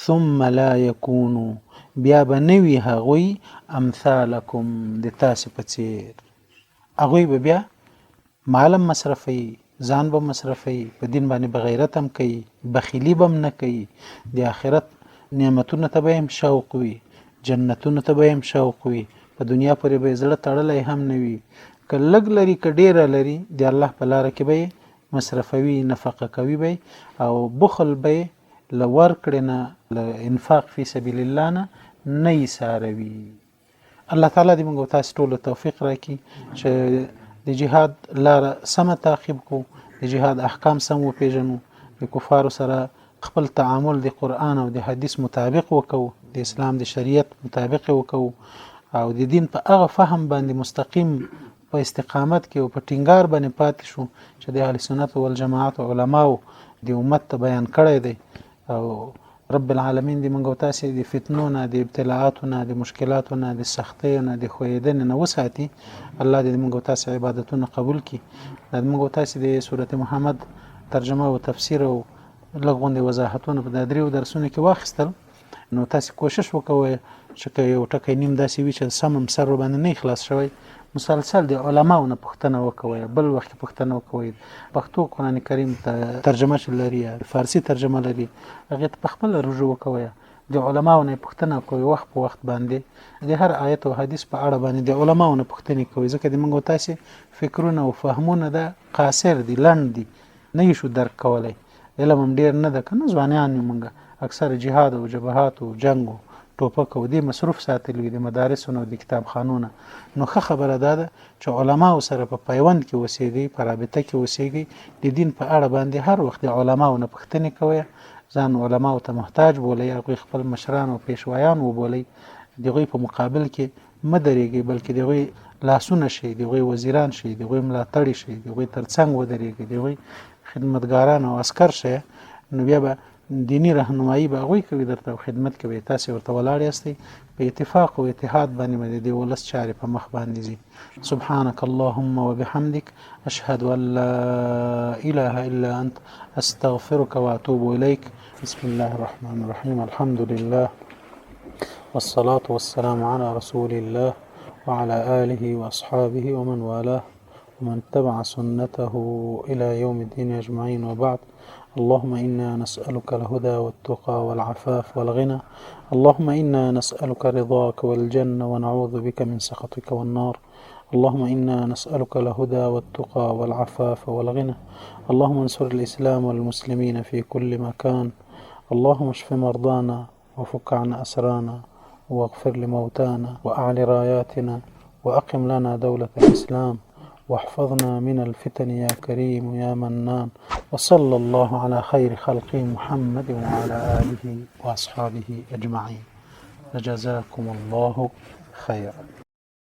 ثم لا یکونو، بیا به نوي هغوی امثالکم د تاسو په څیر، هغوی به بیا مالم مصرفي، ځان به مصرفي، په دین باندې بغیرت هم کوي، بخیلی به هم نه کوي، د آخرت نعمتونو ته به هم شوق وي، جنتونو ته به هم شوق وي، په دنیا پورې به زړه تړلی هم نه وي، که لږ لري که ډیره لري د الله په لاره کې به مصرفوي، نفقه کوي به، او بخل به له ورکړې نه، له انفاق فی سبیل الله نه ایساروي. الله تعالی دې موږ تاسو ټول توفیق راکړي چې د جهاد لاره سمه تعقیب کو، د جهاد احکام سم وپیژنو، د کفارو سره خپل تعامل د قرآن او د حدیث مطابق وکړو، د اسلام د شریعت مطابق وکړو او د دین په هغه فهم باندې مستقیم په استقامت کې او په ټینګار باندې پاتې شو چې د اهل سنت والجماعت علماو د امت ته بیان کړی دی. او رب العالمین دې موږ تاسو د فتنو نه، د ابتلاءاتو نه، د مشکلاتو نه، د سختیو نه، د خویدنې نه وساتي. الله دې موږ تاسو عبادتونه قبول کړي. د موږ تاسو د سورته محمد ترجمه او تفسیر او لغوند وضاحتونه په دریو درسونو کې واخیستل، نو تاسو کوشش وکوئ چې یو ټکی نیم داسې وي چې سم سر باندې نه خلاص شوی، مسلسل د علماو نه پوښتنه وکوي، بل وخت پوښتنه وکوي. پښتو قرآن کریم ته ترجمه لري، فارسی ترجمه لري، هغه ته په خپل رجوع وکوي، د علماو نه پوښتنه کوي، وخت په وخت باندې د هر آیت او حدیث په اړه باندې د علماو نه پوښتنه کوي، ځکه د موږ تاسو فکرونه او فهمونه د قاصر دي، لنډ دي، نه یې شو درک کولای. علم هم ډیر نه ده کنه، ځوانان موږ اکثر جهاد او جبهات او جنگ او ټوپک او د مصروف ساتلوي د مدارسونو او د کتابخانونو. نو ښه خبره ده چې علماو سره په پیوند کې اوسېږي، په رابطه کې اوسېږي، د دین په اړه باندې هر وخت د علماو نه پوښتنې کوي، ځان علماو ته محتاج بولئ، هغوی خپل مشران او پیشوایان وبولئ، د هغوی په مقابل کې مه درېږئ، بلکې د هغوی لاسونه شئ، د هغوی وزیران شئ، د هغوی ملاتړي شئ، د هغوی ترڅنګ ودرېږئ، د هغوی خدمتګاران او عسکر شئ. نو بیا به دینی راهنمایي به هغوی کوي درته او خدمت کوي، تاسې ورته ولاړ یاستئ، په اتفاق او اتحاد باندې به د دې ولس چارې په مخ باندې ځي. سبحانك اللهم وبحمدك أشهد أن لا إله إلا أنت أستغفرك وأتوب إليك. بسم الله الرحمن الرحيم. الحمد لله والصلاة والسلام على رسول الله وعلى آله وأصحابه ومن والاه ومن تبع سنته إلى يوم الدين أجمعين، وبعد. اللهم إنا نسألك الهدى والتقى والعفاف والغنى، اللهم إنا نسألك رضاك والجنة ونعوذ بك من سخطك والنار. اللهم إنا نسألك الهدى والتقى والعفاف والغنى. اللهم انصر الإسلام والمسلمين في كل مكان. اللهم اشف مرضانا وفك عن أسرانا واغفر لموتانا وأعل راياتنا وأقم لنا دولة الإسلام واحفظنا من الفتن يا كريم يا منان. وصلى الله على خير خلقه محمد وعلى آله وأصحابه أجمعين. فجزاكم الله خيرا.